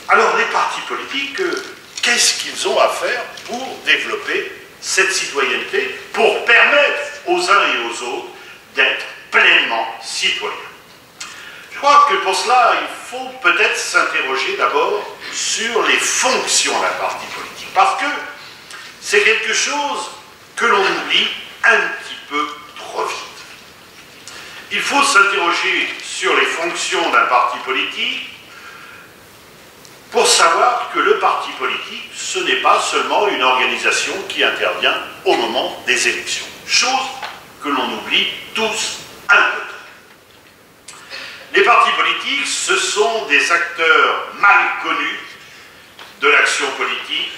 Alors les partis politiques, qu'est-ce qu'ils ont à faire pour développer cette citoyenneté, pour permettre aux uns et aux autres d'être pleinement citoyens? Je crois que pour cela, il faut peut-être s'interroger d'abord sur les fonctions d'un parti politique, parce que c'est quelque chose que l'on oublie un petit peu trop vite. Il faut s'interroger sur les fonctions d'un parti politique pour savoir que le parti politique, ce n'est pas seulement une organisation qui intervient au moment des élections, chose que l'on oublie tous un peu. Les partis politiques, ce sont des acteurs mal connus de l'action politique,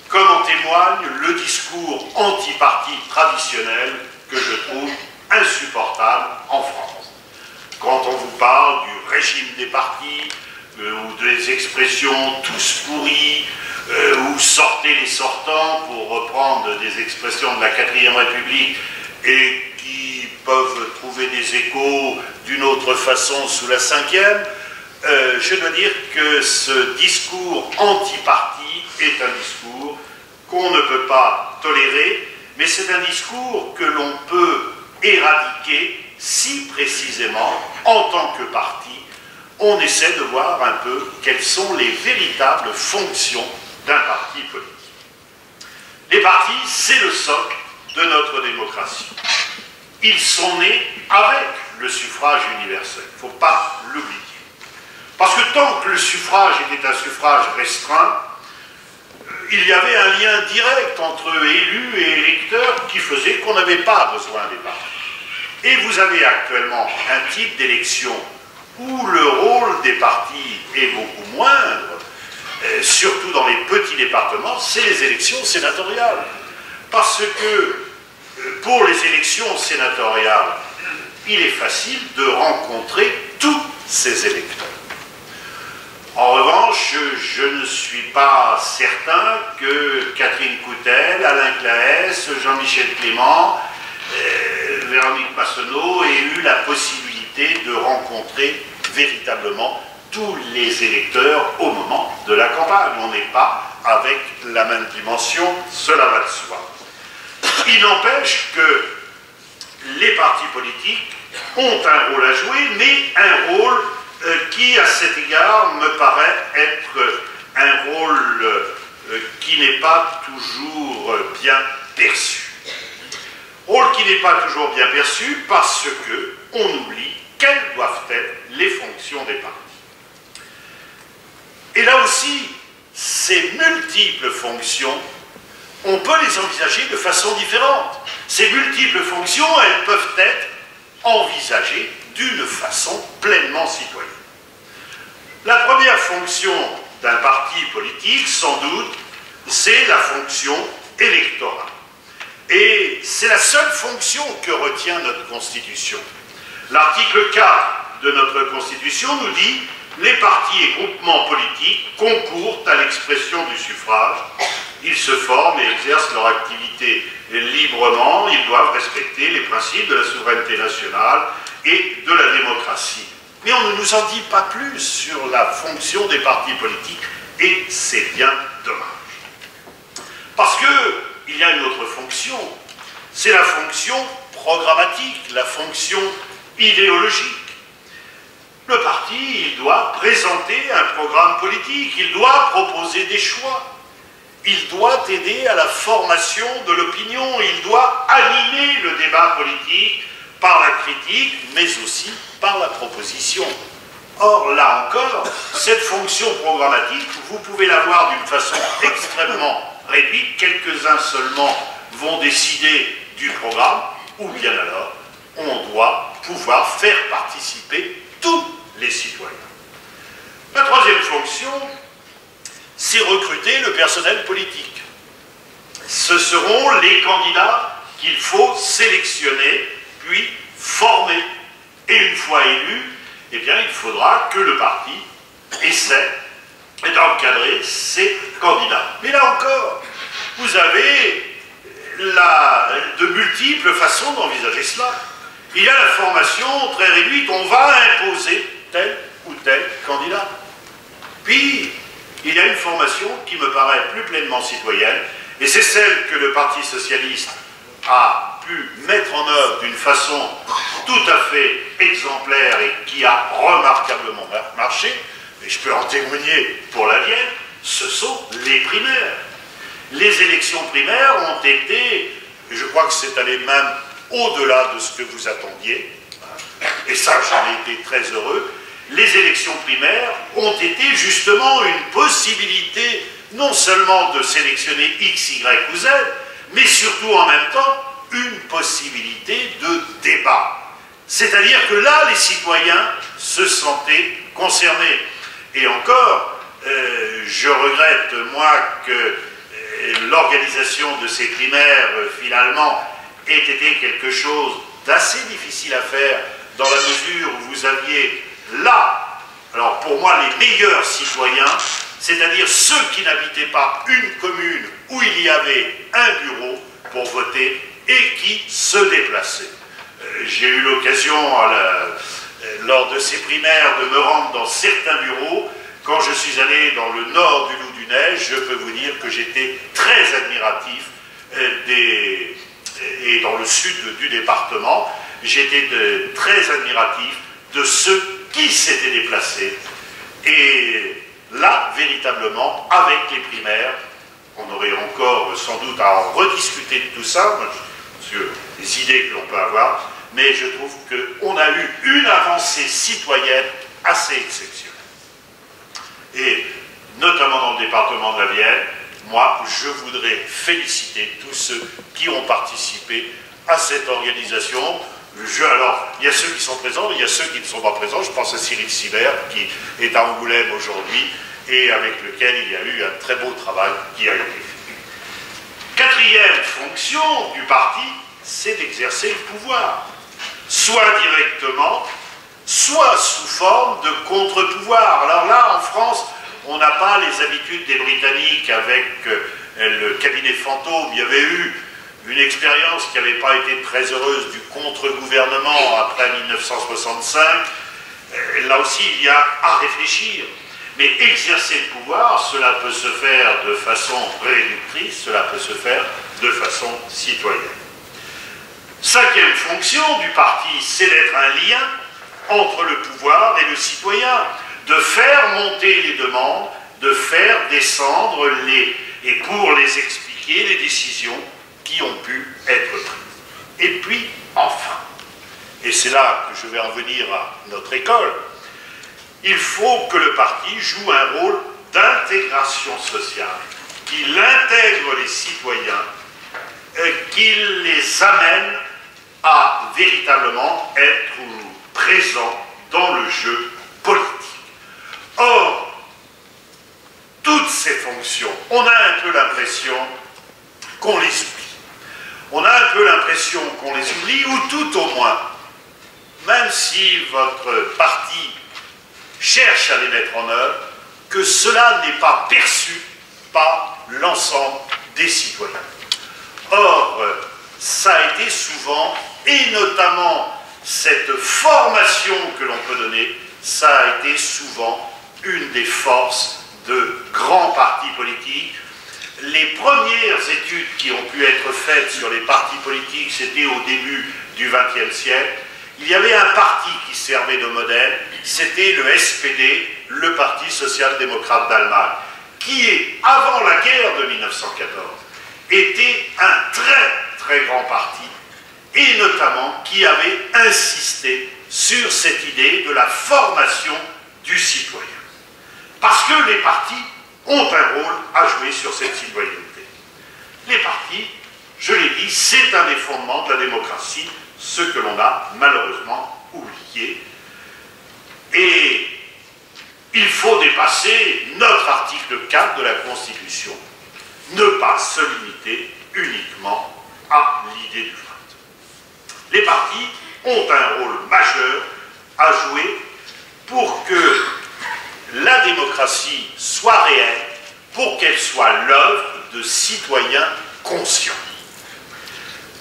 comme en témoigne le discours anti-parti traditionnel que je trouve insupportable en France. Quand on vous parle du régime des partis, ou des expressions tous pourris, ou sortez les sortants, pour reprendre des expressions de la 4e République, et qui peuvent trouver des échos d'une autre façon sous la 5e, je dois dire que ce discours anti-parti est un discours qu'on ne peut pas tolérer, mais c'est un discours que l'on peut éradiquer si précisément, en tant que parti, on essaie de voir un peu quelles sont les véritables fonctions d'un parti politique. Les partis, c'est le socle de notre démocratie. Ils sont nés avec le suffrage universel, il ne faut pas l'oublier. Parce que tant que le suffrage était un suffrage restreint, il y avait un lien direct entre élus et électeurs qui faisait qu'on n'avait pas besoin des partis. Et vous avez actuellement un type d'élection où le rôle des partis est beaucoup moindre, surtout dans les petits départements, c'est les élections sénatoriales. Parce que pour les élections sénatoriales, il est facile de rencontrer tous ces électeurs. En revanche, je ne suis pas certain que Catherine Coutel, Alain Claes, Jean-Michel Clément, Véronique Massonneau aient eu la possibilité de rencontrer véritablement tous les électeurs au moment de la campagne. On n'est pas avec la même dimension, cela va de soi. Il n'empêche que les partis politiques ont un rôle à jouer, mais un rôle qui, à cet égard, me paraît être un rôle qui n'est pas toujours bien perçu. Rôle qui n'est pas toujours bien perçu parce qu'on oublie quelles doivent être les fonctions des partis. Et là aussi, ces multiples fonctions, on peut les envisager de façon différente. Ces multiples fonctions, elles peuvent être envisagées d'une façon pleinement citoyenne. La première fonction d'un parti politique, sans doute, c'est la fonction électorale. Et c'est la seule fonction que retient notre Constitution. L'article 4 de notre Constitution nous dit « Les partis et groupements politiques concourent à l'expression du suffrage. Ils se forment et exercent leur activité librement. Ils doivent respecter les principes de la souveraineté nationale et de la démocratie. » Mais on ne nous en dit pas plus sur la fonction des partis politiques, et c'est bien dommage. Parce qu'il y a une autre fonction, c'est la fonction programmatique, la fonction idéologique. Le parti, il doit présenter un programme politique, il doit proposer des choix, il doit aider à la formation de l'opinion, il doit animer le débat politique par la critique, mais aussi par la proposition. Or, là encore, cette fonction programmatique, vous pouvez l'avoir d'une façon extrêmement réduite, quelques-uns seulement vont décider du programme, ou bien alors, on doit pouvoir faire participer tous les citoyens. La troisième fonction, c'est recruter le personnel politique. Ce seront les candidats qu'il faut sélectionner, puis former. Et une fois élus, eh bien, il faudra que le parti essaie d'encadrer ces candidats. Mais là encore, vous avez de multiples façons d'envisager cela. Il y a la formation très réduite, on va imposer tel ou tel candidat. Puis, il y a une formation qui me paraît plus pleinement citoyenne, et c'est celle que le Parti socialiste a pu mettre en œuvre d'une façon tout à fait exemplaire et qui a remarquablement marché, et je peux en témoigner pour la Vienne, ce sont les primaires. Les élections primaires ont été, je crois que c'est allé même au-delà de ce que vous attendiez, et ça j'en ai été très heureux, les élections primaires ont été justement une possibilité non seulement de sélectionner X, Y ou Z, mais surtout en même temps une possibilité de débat. C'est-à-dire que là, les citoyens se sentaient concernés. Et encore, je regrette, moi, que l'organisation de ces primaires, finalement, ait été quelque chose d'assez difficile à faire, dans la mesure où vous aviez là, alors pour moi, les meilleurs citoyens, c'est-à-dire ceux qui n'habitaient pas une commune où il y avait un bureau pour voter et qui se déplaçaient. J'ai eu l'occasion, lors de ces primaires, de me rendre dans certains bureaux. Quand je suis allé dans le nord du Loup-du-Neige, je peux vous dire que j'étais très admiratif et dans le sud du département, j'étais très admiratif de ceux qui s'étaient déplacés. Et là, véritablement, avec les primaires, on aurait encore sans doute à en rediscuter de tout ça, sur les idées que l'on peut avoir, mais je trouve qu'on a eu une avancée citoyenne assez exceptionnelle. Et notamment dans le département de la Vienne, moi, je voudrais féliciter tous ceux qui ont participé à cette organisation. Alors, il y a ceux qui sont présents, il y a ceux qui ne sont pas présents. Je pense à Cyril Sibert, qui est à Angoulême aujourd'hui, et avec lequel il y a eu un très beau travail qui a été fait. Quatrième fonction du parti, c'est d'exercer le pouvoir, soit directement, soit sous forme de contre-pouvoir. Alors là, en France, on n'a pas les habitudes des Britanniques avec le cabinet fantôme. Il y avait eu une expérience qui n'avait pas été très heureuse du contre-gouvernement après 1965. Là aussi, il y a à réfléchir. Mais exercer le pouvoir, cela peut se faire de façon réductrice, cela peut se faire de façon citoyenne. Cinquième fonction du parti, c'est d'être un lien entre le pouvoir et le citoyen, de faire monter les demandes, de faire descendre et pour les expliquer les décisions qui ont pu être prises. Et puis, enfin, et c'est là que je vais en venir à notre école, il faut que le parti joue un rôle d'intégration sociale, qu'il intègre les citoyens, qu'il les amène à véritablement être présents dans le jeu politique. Or, toutes ces fonctions, on a un peu l'impression qu'on les oublie. On a un peu l'impression qu'on les oublie, ou tout au moins, même si votre parti cherche à les mettre en œuvre, que cela n'est pas perçu par l'ensemble des citoyens. Or, ça a été souvent, et notamment cette formation que l'on peut donner, ça a été souvent une des forces de grands partis politiques. Les premières études qui ont pu être faites sur les partis politiques, c'était au début du XXe siècle. Il y avait un parti qui servait de modèle, c'était le SPD, le Parti social-démocrate d'Allemagne, qui, avant la guerre de 1914, était un très très grand parti, et notamment qui avait insisté sur cette idée de la formation du citoyen. Parce que les partis ont un rôle à jouer sur cette citoyenneté. Les partis, je l'ai dit, c'est un des fondements de la démocratie, ce que l'on a malheureusement oublié. Et il faut dépasser notre article 4 de la Constitution, ne pas se limiter uniquement à l'idée du vote. Les partis ont un rôle majeur à jouer pour que la démocratie soit réelle, pour qu'elle soit l'œuvre de citoyens conscients.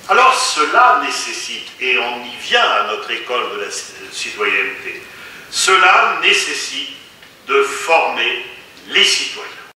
Alors cela nécessite, et on y vient à notre école de la citoyenneté, cela nécessite de former les citoyens.